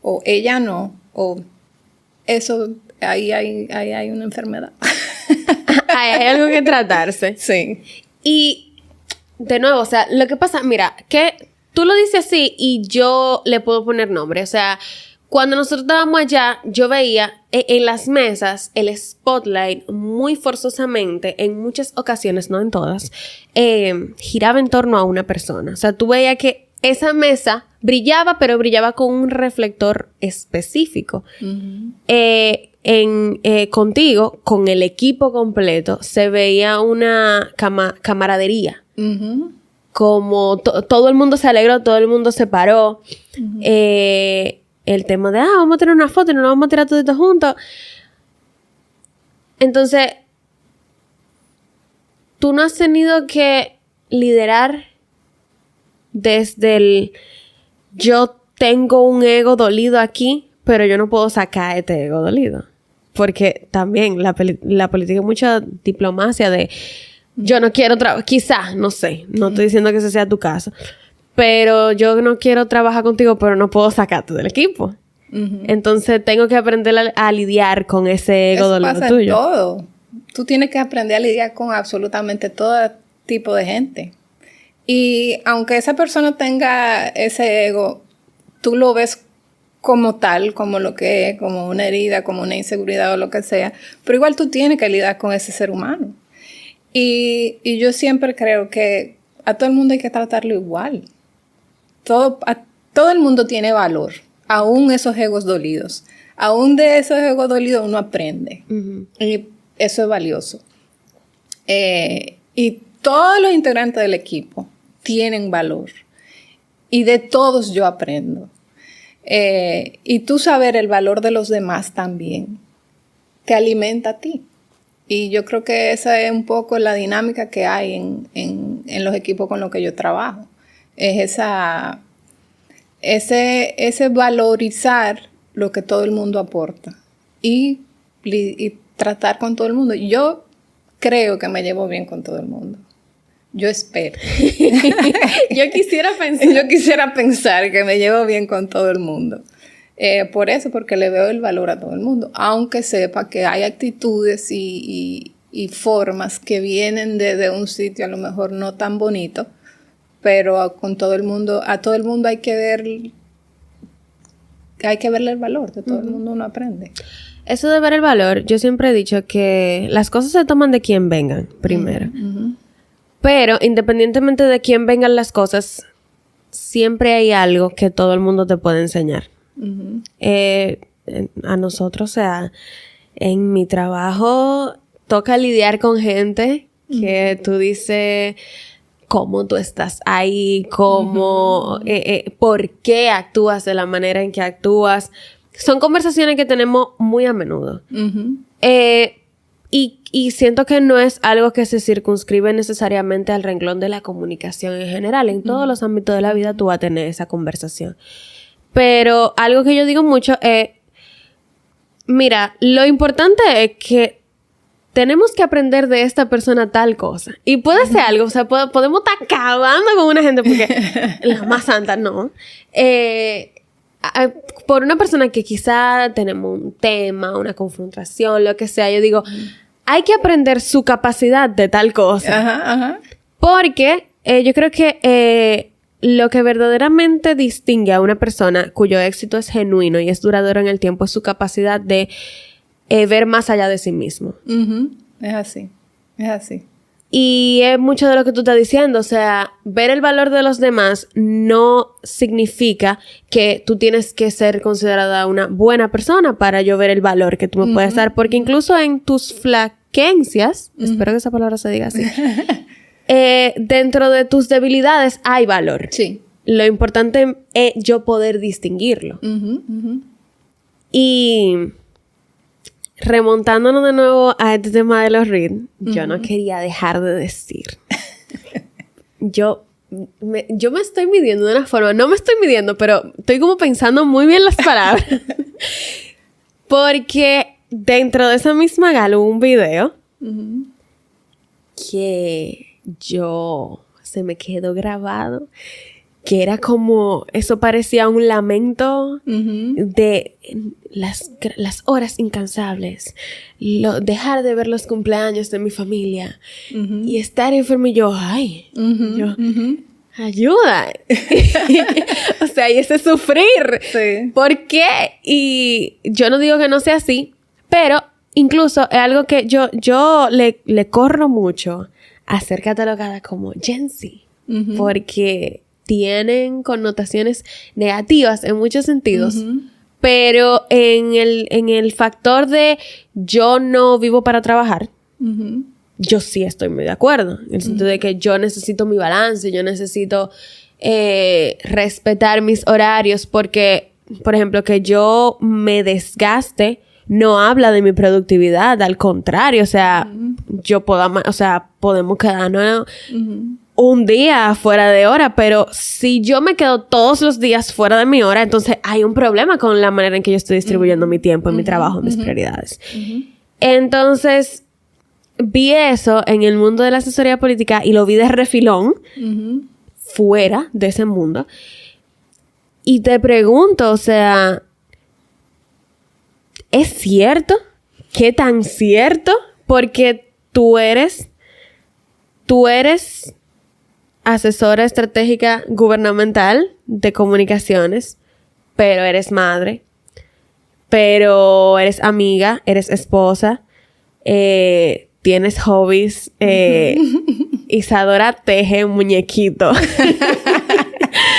o ella no, o eso, ahí hay una enfermedad. Hay algo que tratarse. Sí. Y, de nuevo, o sea, lo que pasa, mira, que tú lo dices así y yo le puedo poner nombre. O sea, cuando nosotros estábamos allá, yo veía en las mesas el spotlight muy forzosamente, en muchas ocasiones, no en todas, giraba en torno a una persona. O sea, tú veías que esa mesa brillaba, pero brillaba con un reflector específico. Uh-huh. Contigo, con el equipo completo, se veía una camaradería. Uh-huh. Como todo el mundo se alegró, todo el mundo se paró. Uh-huh. El tema de, vamos a tener una foto y nos la vamos a tirar todos juntos. Entonces, tú no has tenido que liderar desde el yo tengo un ego dolido aquí, pero yo no puedo sacar este ego dolido. Porque también la política es mucha diplomacia de yo no quiero trabajar, quizás, no sé, no estoy diciendo que ese sea tu caso, pero yo no quiero trabajar contigo, pero no puedo sacarte del equipo. Uh-huh. Entonces tengo que aprender a lidiar con ese ego dolido tuyo. Eso pasa en todo. Tú tienes que aprender a lidiar con absolutamente todo tipo de gente. Y aunque esa persona tenga ese ego, tú lo ves como tal, como lo que es, como una herida, como una inseguridad o lo que sea, pero igual tú tienes que lidiar con ese ser humano. Y yo siempre creo que a todo el mundo hay que tratarlo igual. Todo el mundo tiene valor, aún esos egos dolidos. Aún de esos egos dolidos uno aprende. Uh-huh. Y eso es valioso. Y todos los integrantes del equipo tienen valor. Y de todos yo aprendo. Y tú saber el valor de los demás también te alimenta a ti. Y yo creo que esa es un poco la dinámica que hay en los equipos con los que yo trabajo. Es ese valorizar lo que todo el mundo aporta y tratar con todo el mundo. Yo creo que me llevo bien con todo el mundo. Yo espero. Yo quisiera pensar que me llevo bien con todo el mundo. Por eso, porque le veo el valor a todo el mundo. Aunque sepa que hay actitudes y formas que vienen de un sitio a lo mejor no tan bonito, pero a todo el mundo hay que verle el valor. De todo el mundo uno aprende. Eso de ver el valor, yo siempre he dicho que las cosas se toman de quien vengan, primero. Uh-huh. Pero independientemente de quién vengan las cosas, siempre hay algo que todo el mundo te puede enseñar. Uh-huh. a nosotros, o sea, en mi trabajo toca lidiar con gente que tú dices cómo tú estás ahí, cómo, por qué actúas de la manera en que actúas. Son conversaciones que tenemos muy a menudo. Y siento que no es algo que se circunscribe necesariamente al renglón de la comunicación en general. En todos los ámbitos de la vida tú vas a tener esa conversación. Pero algo que yo digo mucho es, mira, lo importante es que tenemos que aprender de esta persona tal cosa. Y puede ser algo, o sea, podemos estar acabando con una gente porque la más santa no. Por una persona que quizá tenemos un tema, una confrontación, lo que sea, yo digo, hay que aprender su capacidad de tal cosa. Porque yo creo que lo que verdaderamente distingue a una persona cuyo éxito es genuino y es duradero en el tiempo es su capacidad de ver más allá de sí mismo. Es así. Y es mucho de lo que tú estás diciendo. O sea, ver el valor de los demás no significa que tú tienes que ser considerada una buena persona para yo ver el valor que tú me puedes dar. Porque incluso en tus flaquencias, espero que esa palabra se diga así, dentro de tus debilidades hay valor. Sí. Lo importante es yo poder distinguirlo. Y remontándonos de nuevo a este tema de los reels, yo no quería dejar de decir. Yo me estoy midiendo de una forma, no me estoy midiendo, pero estoy como pensando muy bien las palabras. Porque dentro de esa misma gala hubo un video que se me quedó grabado, que era como, eso parecía un lamento de las horas incansables, dejar de ver los cumpleaños de mi familia y estar enfermo y yo, ayuda. O sea, y ese sufrir. Sí. ¿Por qué? Y yo no digo que no sea así, pero incluso es algo que yo le corro mucho a ser catalogada como Gen Z, porque tienen connotaciones negativas en muchos sentidos, pero en el factor de yo no vivo para trabajar, yo sí estoy muy de acuerdo, en el sentido de que yo necesito mi balance, yo necesito respetar mis horarios, porque, por ejemplo, que yo me desgaste no habla de mi productividad, al contrario, o sea, podemos quedarnos un día fuera de hora, pero si yo me quedo todos los días fuera de mi hora, entonces hay un problema con la manera en que yo estoy distribuyendo mi tiempo, en mi trabajo, mis prioridades. Entonces, vi eso en el mundo de la asesoría política y lo vi de refilón, fuera de ese mundo. Y te pregunto, o sea, ¿es cierto? ¿Qué tan cierto? Porque tú eres asesora estratégica gubernamental de comunicaciones, pero eres madre, pero eres amiga, eres esposa, tienes hobbies. Isadora teje un muñequito.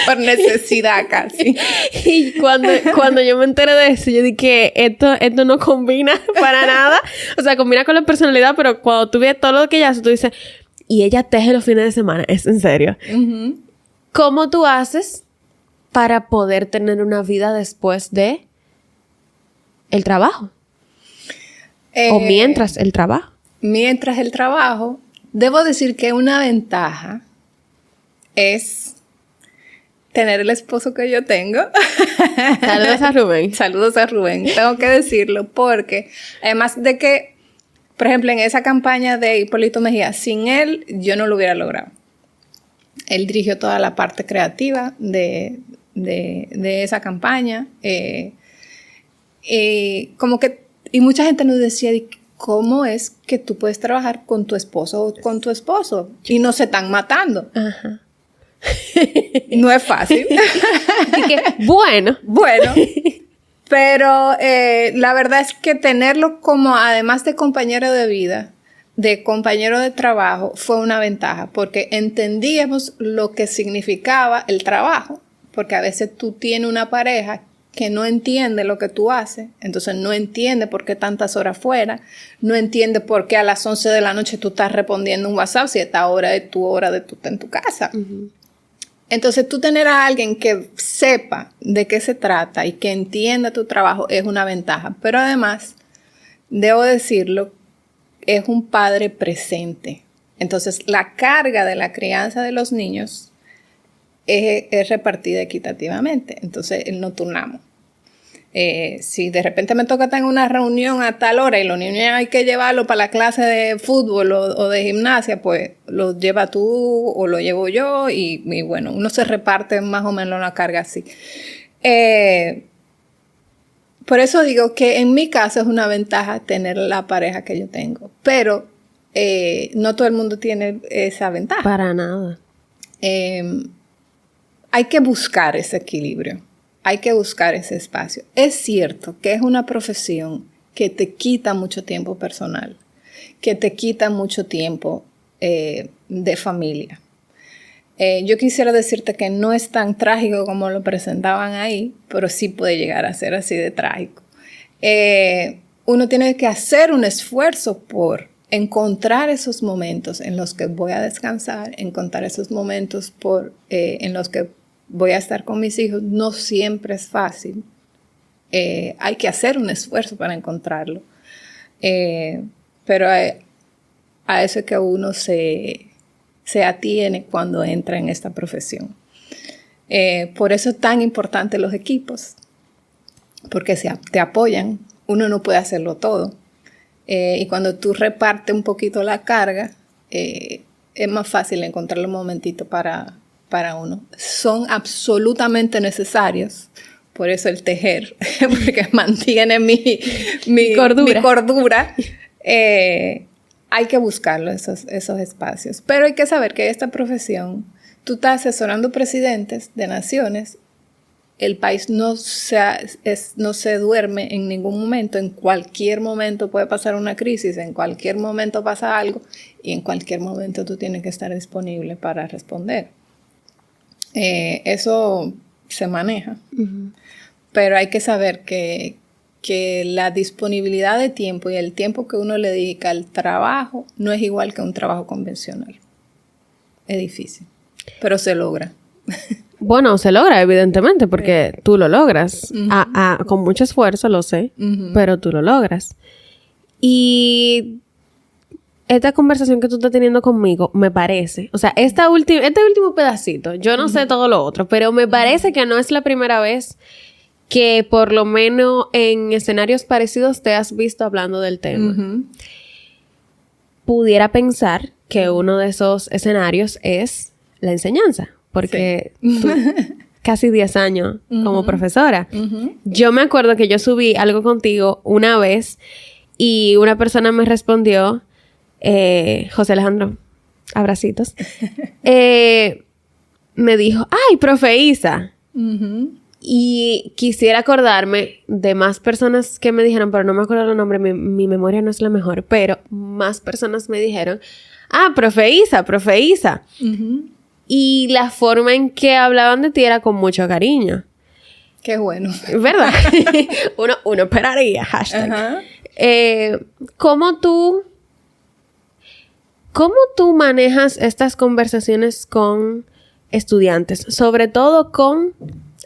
Por necesidad casi. Y cuando yo me enteré de eso, yo dije, esto no combina para nada. O sea, combina con la personalidad, pero cuando tú ves todo lo que ella hace, tú dices, y ella teje los fines de semana. Es en serio. ¿Cómo tú haces para poder tener una vida después de el trabajo? O mientras el trabajo. Mientras el trabajo, debo decir que una ventaja es tener el esposo que yo tengo. Saludos a Rubén. Saludos a Rubén. Tengo que decirlo porque, además de que, por ejemplo, en esa campaña de Hipólito Mejía, sin él, yo no lo hubiera logrado. Él dirigió toda la parte creativa de esa campaña. Y mucha gente nos decía, ¿cómo es que tú puedes trabajar con tu esposo o con tu esposo y no se están matando? Ajá. No es fácil. Bueno. Pero la verdad es que tenerlo como, además de compañero de vida, de compañero de trabajo, fue una ventaja, porque entendíamos lo que significaba el trabajo, porque a veces tú tienes una pareja que no entiende lo que tú haces, entonces no entiende por qué tantas horas fuera, no entiende por qué a las 11 de la noche tú estás respondiendo un WhatsApp si esta hora es tu hora de tú estar en tu casa. Uh-huh. Entonces tú tener a alguien que sepa de qué se trata y que entienda tu trabajo es una ventaja, pero además, debo decirlo, es un padre presente. Entonces la carga de la crianza de los niños es repartida equitativamente, entonces no turnamos. Si de repente me toca estar en una reunión a tal hora y los niños hay que llevarlo para la clase de fútbol o de gimnasia, pues lo lleva tú o lo llevo yo y bueno, uno se reparte más o menos la carga así. Por eso digo que en mi caso es una ventaja tener la pareja que yo tengo, pero no todo el mundo tiene esa ventaja. Para nada. Hay que buscar ese equilibrio. Hay que buscar ese espacio. Es cierto que es una profesión que te quita mucho tiempo personal, que te quita mucho tiempo de familia. Yo quisiera decirte que no es tan trágico como lo presentaban ahí, pero sí puede llegar a ser así de trágico. Uno tiene que hacer un esfuerzo por encontrar esos momentos en los que voy a descansar, encontrar esos momentos en los que voy a estar con mis hijos. No siempre es fácil. Hay que hacer un esfuerzo para encontrarlo. Pero a eso es que uno se atiene cuando entra en esta profesión. Por eso es tan importante los equipos, porque te apoyan. Uno no puede hacerlo todo. Y cuando tú repartes un poquito la carga, es más fácil encontrar un momentito para uno. Son absolutamente necesarios. Por eso el tejer, porque mantiene mi cordura. Hay que buscarlo, esos espacios. Pero hay que saber que esta profesión, tú estás asesorando presidentes de naciones, el país no se duerme en ningún momento, en cualquier momento puede pasar una crisis, en cualquier momento pasa algo y en cualquier momento tú tienes que estar disponible para responder. Eso se maneja, uh-huh. Pero hay que saber que la disponibilidad de tiempo y el tiempo que uno le dedica al trabajo no es igual que un trabajo convencional. Es difícil, pero se logra. Bueno, se logra, evidentemente, porque tú lo logras. Uh-huh. Con mucho esfuerzo, lo sé, uh-huh. Pero tú lo logras. Y esta conversación que tú estás teniendo conmigo, me parece, o sea, este último pedacito, yo no uh-huh. sé todo lo otro, pero me parece que no es la primera vez que por lo menos en escenarios parecidos te has visto hablando del tema. Uh-huh. Pudiera pensar que uno de esos escenarios es la enseñanza, porque sí. Tú casi 10 años uh-huh. como profesora. Uh-huh. Yo me acuerdo que yo subí algo contigo una vez y una persona me respondió, José Alejandro, abracitos, me dijo, ¡ay, profe Isa! Uh-huh. Y quisiera acordarme de más personas que me dijeron, pero no me acuerdo los nombres, mi memoria no es la mejor, pero más personas me dijeron, profe Isa. Uh-huh. Y la forma en que hablaban de ti era con mucho cariño. Qué bueno. ¿Verdad? uno esperaría, hashtag. Uh-huh. ¿Cómo tú manejas estas conversaciones con estudiantes? Sobre todo con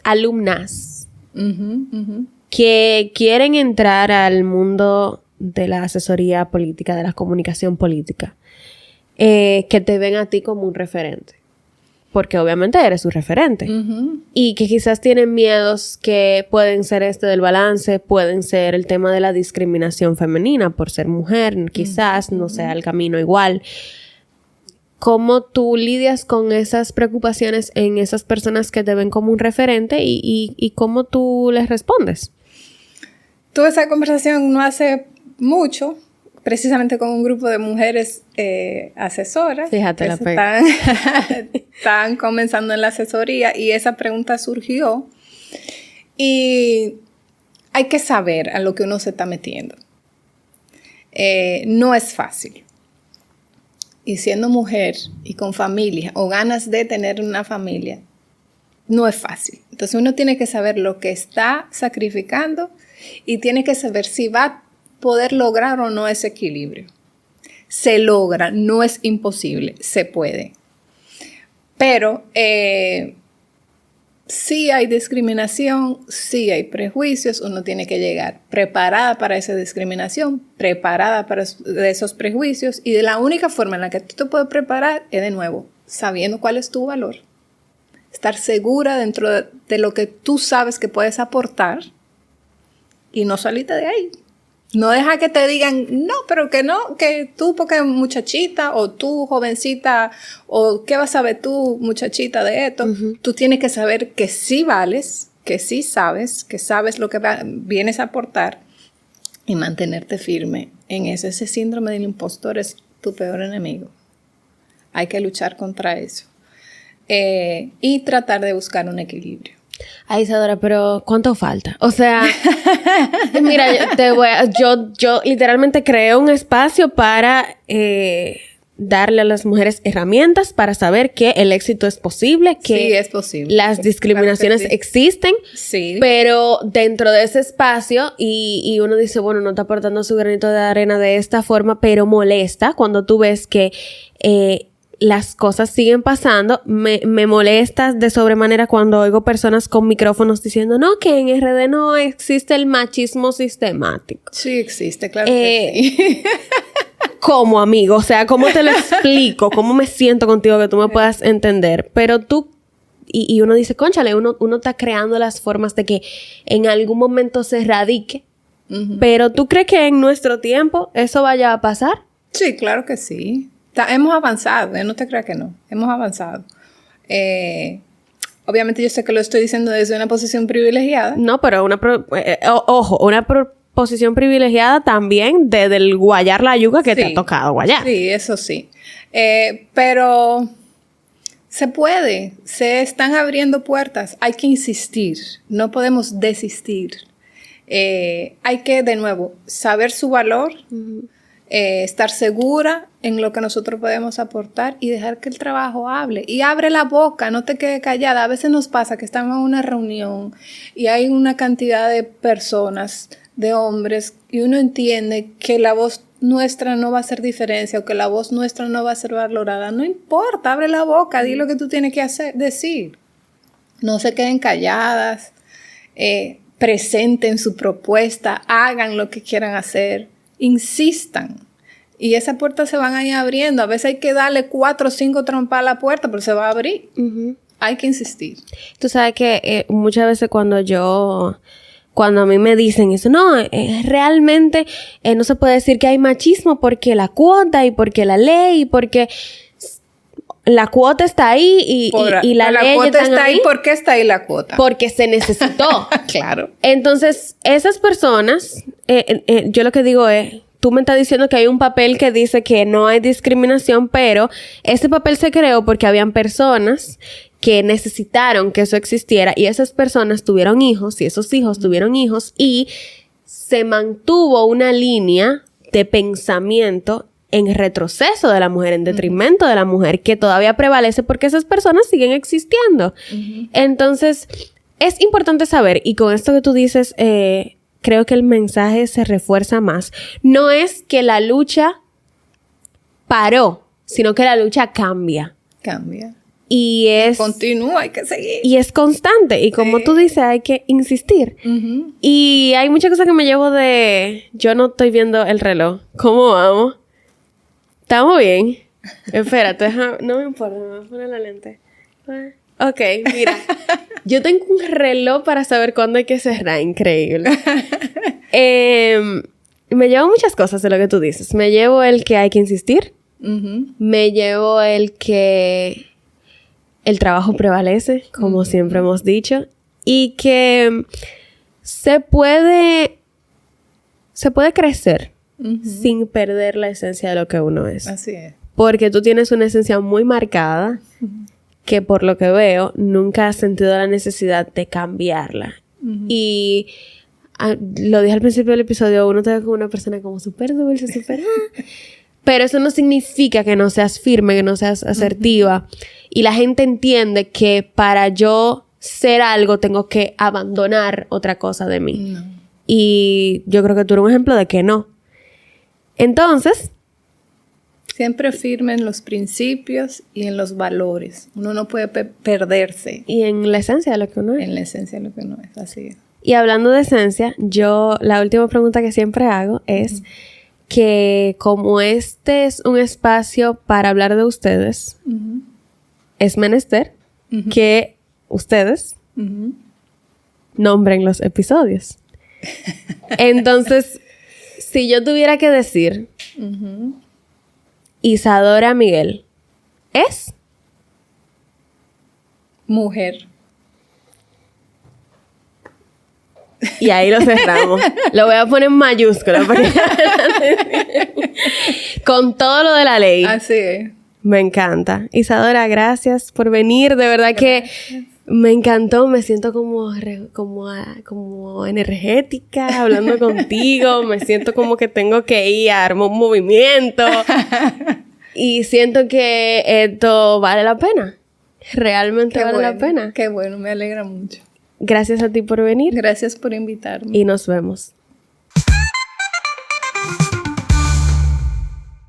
alumnas uh-huh, uh-huh. que quieren entrar al mundo de la asesoría política, de la comunicación política, que te ven a ti como un referente. Porque obviamente eres su referente. Uh-huh. Y que quizás tienen miedos que pueden ser del balance, pueden ser el tema de la discriminación femenina por ser mujer, quizás uh-huh. no sea el camino igual. ¿Cómo tú lidias con esas preocupaciones en esas personas que te ven como un referente y cómo tú les respondes? Tuve esa conversación no hace mucho, precisamente con un grupo de mujeres asesoras. Fíjate la están comenzando en la asesoría y esa pregunta surgió. Y hay que saber a lo que uno se está metiendo. No es fácil. Y siendo mujer y con familia o ganas de tener una familia, no es fácil. Entonces uno tiene que saber lo que está sacrificando y tiene que saber si va a poder lograr o no ese equilibrio. Se logra, no es imposible, se puede. Pero sí hay discriminación, sí hay prejuicios, uno tiene que llegar preparada para esa discriminación, preparada para esos prejuicios, y de la única forma en la que tú te puedes preparar es, de nuevo, sabiendo cuál es tu valor. Estar segura dentro de lo que tú sabes que puedes aportar y no salirte de ahí. No deja que te digan, no, pero que no, que tú porque muchachita o tú jovencita o qué vas a saber tú muchachita de esto. Uh-huh. Tú tienes que saber que sí vales, que sí sabes, que sabes lo que vienes a aportar y mantenerte firme en eso. Ese síndrome del impostor es tu peor enemigo. Hay que luchar contra eso y tratar de buscar un equilibrio. Ay, Isadora, pero ¿cuánto falta? O sea, mira, yo literalmente creé un espacio para darle a las mujeres herramientas para saber que el éxito es posible, que sí, es posible. Las discriminaciones claro que sí existen, sí, pero dentro de ese espacio y uno dice, bueno, no está aportando su granito de arena de esta forma, pero molesta cuando tú ves que las cosas siguen pasando. Me molesta de sobremanera cuando oigo personas con micrófonos diciendo, no, que en RD no existe el machismo sistemático. Sí existe, claro que sí. ¿Cómo, amigo? O sea, ¿cómo te lo explico? ¿Cómo me siento contigo que tú me puedas entender? Pero tú, y uno dice, cónchale, uno está creando las formas de que en algún momento se erradique. Uh-huh. Pero ¿tú crees que en nuestro tiempo eso vaya a pasar? Sí, claro que sí. Hemos avanzado, no te creas que no. Hemos avanzado. Obviamente yo sé que lo estoy diciendo desde una posición privilegiada. No, pero una posición privilegiada también del guayar la yuca que sí te ha tocado guayar. Sí, eso sí. Pero se puede. Se están abriendo puertas. Hay que insistir. No podemos desistir. Hay que, de nuevo, saber su valor. Uh-huh. Estar segura en lo que nosotros podemos aportar y dejar que el trabajo hable. Y abre la boca, no te quedes callada. A veces nos pasa que estamos en una reunión y hay una cantidad de personas, de hombres, y uno entiende que la voz nuestra no va a hacer diferencia o que la voz nuestra no va a ser valorada. No importa, abre la boca, di lo que tú tienes que decir. No se queden calladas, presenten su propuesta, hagan lo que quieran hacer. Insistan. Y esas puertas se van a ir abriendo. A veces hay que darle 4 o 5 trompas a la puerta, pero se va a abrir. Uh-huh. Hay que insistir. Tú sabes que muchas veces cuando a mí me dicen eso, no, realmente no se puede decir que hay machismo porque la cuota y porque la ley y porque la cuota está ahí y la ley cuota está ahí. ¿Por qué está ahí la cuota? Porque se necesitó. Claro. Entonces, esas personas, yo lo que digo es, tú me estás diciendo que hay un papel que dice que no hay discriminación, pero ese papel se creó porque habían personas que necesitaron que eso existiera y esas personas tuvieron hijos y esos hijos tuvieron hijos y se mantuvo una línea de pensamiento en retroceso de la mujer, en detrimento de la mujer, que todavía prevalece porque esas personas siguen existiendo. Uh-huh. Entonces, es importante saber, y con esto que tú dices, creo que el mensaje se refuerza más. No es que la lucha paró, sino que la lucha cambia. Cambia. Y es... Continúa, hay que seguir. Y es constante. Y como tú dices, hay que insistir. Uh-huh. Y hay muchas cosas que me llevo de... Yo no estoy viendo el reloj. ¿Cómo vamos? ¿Estamos bien? Espérate, no me importa, me voy a poner la lente. Ok, mira. Yo tengo un reloj para saber cuándo hay que cerrar. Increíble. Me llevo muchas cosas de lo que tú dices. Me llevo el que hay que insistir. Uh-huh. Me llevo el que el trabajo prevalece, como uh-huh. siempre hemos dicho. Y que se puede crecer. Uh-huh. Sin perder la esencia de lo que uno es. Así es. Porque tú tienes una esencia muy marcada uh-huh. que por lo que veo nunca has sentido la necesidad de cambiarla. Uh-huh. Y lo dije al principio del episodio, uno te ve como una persona como súper dulce, súper... Pero eso no significa que no seas firme, que no seas asertiva. Uh-huh. Y la gente entiende que para yo ser algo tengo que abandonar otra cosa de mí. No. Y yo creo que tú eres un ejemplo de que no. Entonces, siempre firme en los principios y en los valores. Uno no puede perderse. Y en la esencia de lo que uno es. En la esencia de lo que uno es, así es. Y hablando de esencia, la última pregunta que siempre hago es que como este es un espacio para hablar de ustedes, es menester que ustedes nombren los episodios. Entonces, si yo tuviera que decir, Isadora Miguel es mujer. Y ahí lo cerramos. Lo voy a poner en mayúscula con todo lo de la ley. Así es. Me encanta. Isadora, gracias por venir. De verdad que me encantó. Me siento como energética hablando contigo. Me siento como que tengo que ir a armar un movimiento. Y siento que esto vale la pena. Realmente vale la pena. Qué bueno, me alegra mucho. Gracias a ti por venir. Gracias por invitarme. Y nos vemos.